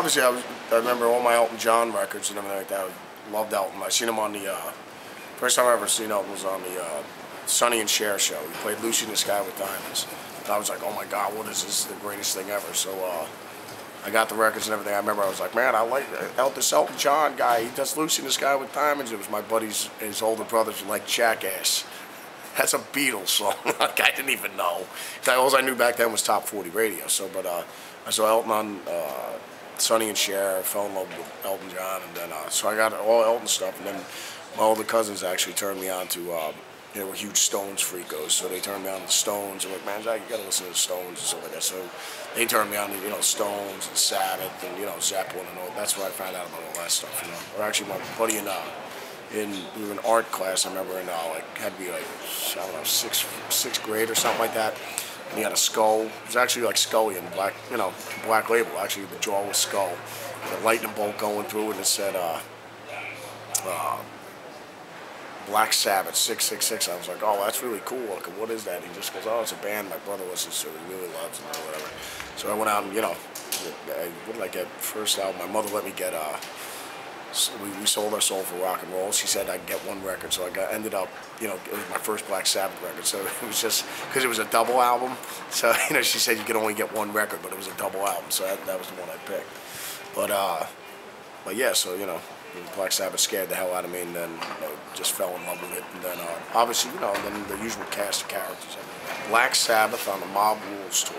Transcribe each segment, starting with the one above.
obviously I remember all my Elton John records and everything like that. I loved Elton. I seen him on the first time I ever seen Elton was on the Sonny and Cher show. He played Lucy in the Sky with Diamonds. And I was like, oh my God, what is this? This is the greatest thing ever. So I got the records and everything. I remember I was like, man, I like this Elton John guy. He does Lucy in the Sky with Diamonds. It was my buddy's, his older brothers were like Jackass. That's a Beatles song. Like, I didn't even know. All I knew back then was Top 40 radio. So, but I saw Elton on Sonny and Cher. I fell in love with Elton John, and then so I got all Elton stuff. And then my older cousins actually turned me on to. They were huge Stones freakos, so they turned me on to the Stones. And like, man, Zakk, you gotta listen to the Stones and stuff like that. So they turned me on to Stones and Sabbath and Zeppelin and all. That's where I found out about all that stuff. Or actually, my buddy we were in art class. I remember like had to be like I don't know sixth grade or something like that. And he had a skull. It was actually like Scully in black, Black Label. Actually, the jaw was skull. The lightning bolt going through it, and it said Black Sabbath 666. I was like, oh, that's really cool. Like, what is that? He just goes, oh, it's a band my brother listens to. He really loves them or whatever. So I went out and what did I get? First album, my mother let me get. We sold our soul for rock and roll. She said I'd get one record, so I ended up, it was my first Black Sabbath record. So it was just because it was a double album. So she said you could only get one record, but it was a double album. So that was the one I picked. But yeah, so Black Sabbath scared the hell out of me, and then just fell in love with it. And then obviously, then the usual cast of characters. Black Sabbath on the Mob Rules tour.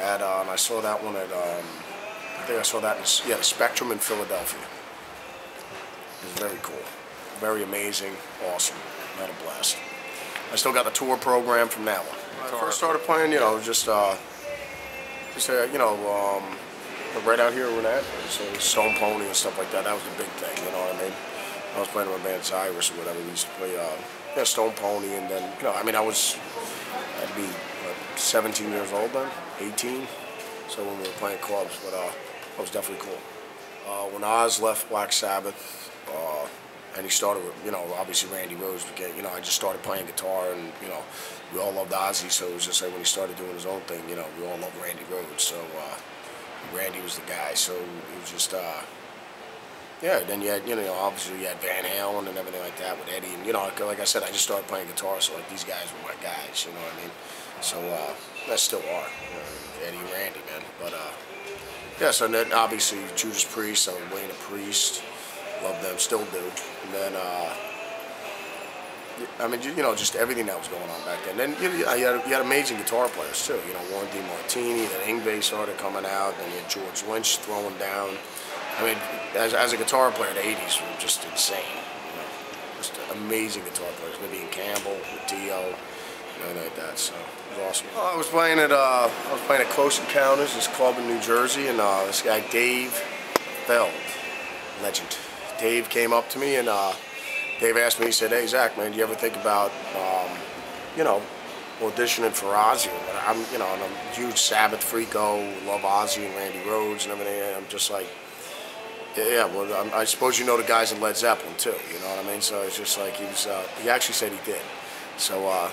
And I saw that one at I think I saw that in the Spectrum in Philadelphia. It was very cool, very amazing, awesome. I had a blast. I still got the tour program from that one. When I first started playing, just right out here in that, so Stone Pony and stuff like that. That was the big thing, you know what I mean? I was playing with my band Cyrus or whatever. We used to play Stone Pony, and then I had to be 17 years old then, 18. So when we were playing clubs, but that was definitely cool. When Oz left Black Sabbath, and he started with, obviously Randy Rhoads became, I just started playing guitar, and, we all loved Ozzy, so it was just like when he started doing his own thing, we all loved Randy Rhoads, so Randy was the guy, so it was just, then you had, obviously you had Van Halen and everything like that with Eddie, and, like I said, I just started playing guitar, so like these guys were my guys, you know what I mean? So, that still are, Eddie and Randy, man, but, so then obviously Judas Priest, I was Wayne a Priest, loved them, still do, and then, just everything that was going on back then. Then you had amazing guitar players too, Warren DeMartini, then Yngwie started coming out, then you had George Lynch throwing down. I mean, as a guitar player, the 80s were just insane, just amazing guitar players, Vivian Campbell, with Dio, anything like that, so it was awesome. I was playing at Close Encounters, this club in New Jersey, and this guy Dave Feld, legend. Dave came up to me, and Dave asked me, he said, hey Zakk, man, do you ever think about auditioning for Ozzy? I'm a huge Sabbath freako, love Ozzy and Randy Rhoads and everything, and I'm just like, yeah, well, I suppose you know the guys in Led Zeppelin too, you know what I mean? So it's just like he actually said he did. So,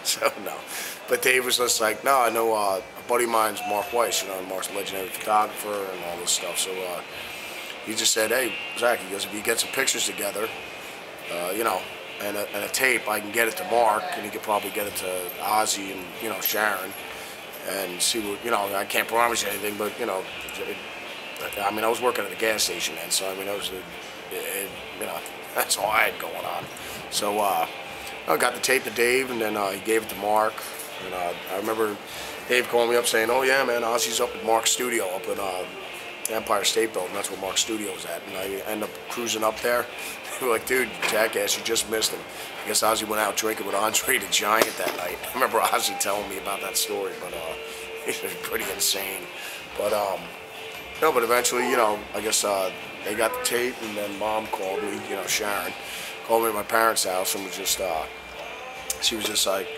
so no. But Dave was just like, no, I know a buddy of mine's Mark Weiss, Mark's a legendary photographer and all this stuff. So he just said, hey, Zakk, he goes, if you get some pictures together, and a tape, I can get it to Mark, and he could probably get it to Ozzy and, Sharon, and see what, I can't promise you anything, but, I was working at a gas station then, so, that was, that's all I had going on. So, I got the tape to Dave, and then he gave it to Mark, and I remember Dave calling me up saying, oh yeah, man, Ozzy's up at Mark's studio up in Empire State Building. That's where Mark's studio was at, and I end up cruising up there. They were like, dude, jackass, you just missed him. I guess Ozzy went out drinking with Andre the Giant that night. I remember Ozzy telling me about that story, but it was pretty insane. But but eventually, I guess they got the tape, and then Mom called me, Sharon, called me at my parents' house, and was just, she was just like,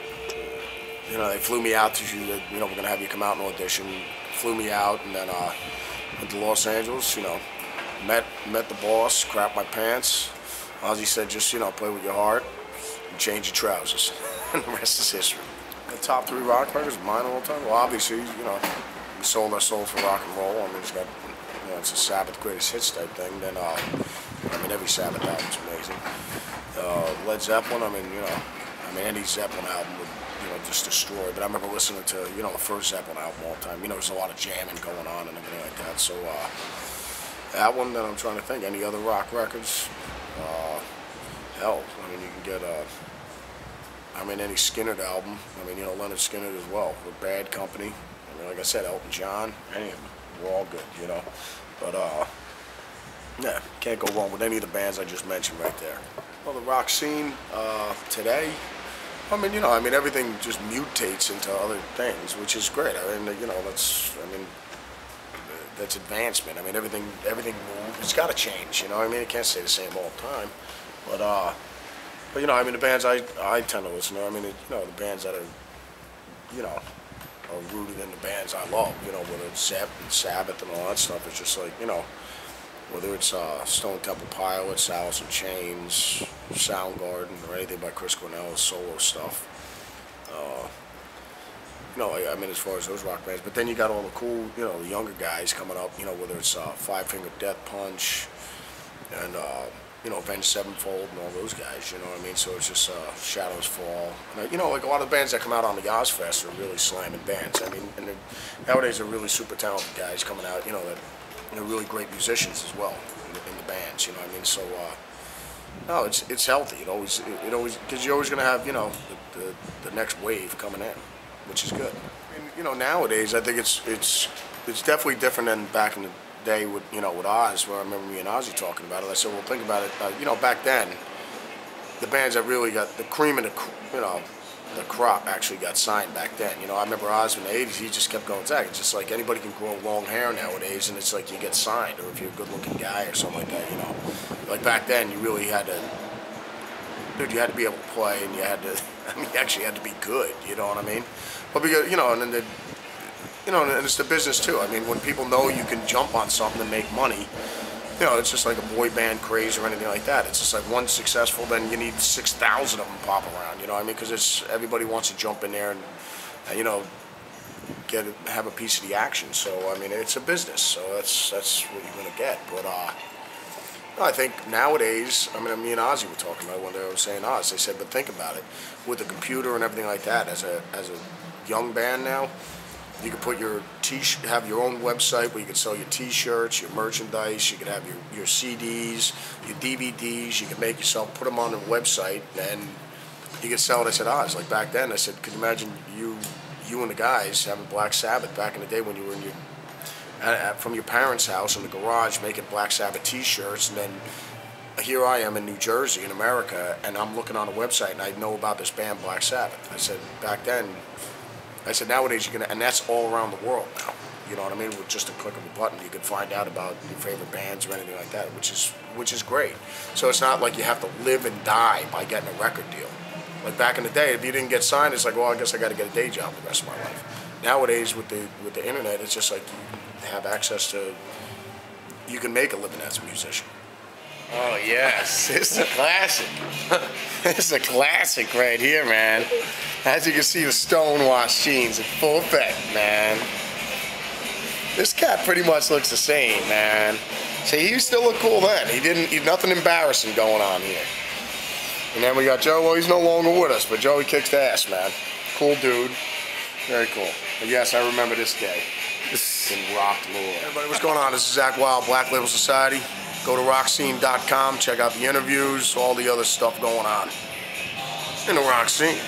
they flew me out to, we're gonna have you come out and audition. Flew me out, and then went to Los Angeles, met the boss, crapped my pants. Ozzy said, just, play with your heart and change your trousers. And the rest is history. The top 3 rock records, mine all the time. Well, obviously, we sold our soul for rock and roll. It's got it's a Sabbath greatest hits type thing, then I mean every Sabbath album's amazing. Led Zeppelin, I mean any Zeppelin album would just destroy. But I remember listening to the first Zeppelin album all the time. There's a lot of jamming going on and everything like that. So that one, then I'm trying to think. Any other rock records? Hell, I mean you can get any Skinner album. I mean Leonard Skinner as well with Bad Company. I mean like I said, Elton John, any of them, we're all good, But yeah, can't go wrong with any of the bands I just mentioned right there. Well, the rock scene today, I mean everything just mutates into other things, which is great. I mean, that's advancement. I mean, everything moves. It's got to change, I mean, it can't stay the same all the time. But I mean, the bands I tend to listen to, I mean, the bands that are, are rooted in the bands I love, whether it's Sabbath and all that stuff. It's just like, whether it's Stone Temple Pilots, Alice in Chains, Soundgarden, or anything by Chris Cornell's solo stuff. I mean, as far as those rock bands. But then you got all the cool, the younger guys coming up, whether it's Five Finger Death Punch and, Avenged Sevenfold and all those guys, you know what I mean? So it's just Shadows Fall. And, like a lot of the bands that come out on the Ozfest are really slamming bands. I mean, and nowadays they're really super talented guys coming out, that really great musicians as well in the bands, you know what I mean? So, no, it's healthy. It always, because you're always going to have, the next wave coming in, which is good. And, nowadays I think it's definitely different than back in the day with, with Oz, where I remember me and Ozzy talking about it. I said, well, think about it. Back then, the bands that really got the cream of the, the crop actually got signed back then. I remember Oz in the 80s, he just kept going, Zakk, it's just like anybody can grow long hair nowadays, and it's like you get signed, or if you're a good-looking guy or something like that, Like back then, you really had to, dude, you had to be able to play, and you had to, you actually had to be good, you know what I mean? But because, and then and it's the business too. I mean, when people know you can jump on something and make money, it's just like a boy band craze or anything like that. It's just like one successful, then you need 6,000 of them pop around, you know what I mean? Because everybody wants to jump in there and have a piece of the action. So, I mean, it's a business, so that's what you're going to get. But I think nowadays, I mean, me and Ozzy were talking about it one day. I was saying Oz, they said, but think about it. With the computer and everything like that, as a young band now, you could put have your own website where you could sell your T-shirts, your merchandise. You could have your CDs, your DVDs. You could make yourself put them on the website, and you could sell it. I said, Oz, like back then. I said, could you imagine you and the guys having Black Sabbath back in the day when you were in from your parents' house in the garage making Black Sabbath T-shirts, and then here I am in New Jersey, in America, and I'm looking on a website and I know about this band Black Sabbath. I said, back then. I said, nowadays and that's all around the world now. You know what I mean? With just a click of a button, you can find out about your favorite bands or anything like that, which is great. So it's not like you have to live and die by getting a record deal. Like back in the day, if you didn't get signed, it's like, well, I guess I got to get a day job the rest of my life. Nowadays, with the internet, it's just like you have access to. You can make a living as a musician. Oh yes, it's a classic. It's a classic right here, man. As you can see, the stonewashed jeans in full effect, man. This cat pretty much looks the same, man. See, he still looked cool then. He nothing embarrassing going on here. And then we got Joe. Well, he's no longer with us, but Joey kicks the ass, man. Cool dude. Very cool. But yes, I remember this day. In rock lore. Everybody, what's going on? This is Zakk Wylde, Black Label Society. Go to rockscene.com, check out the interviews, all the other stuff going on in the rock scene.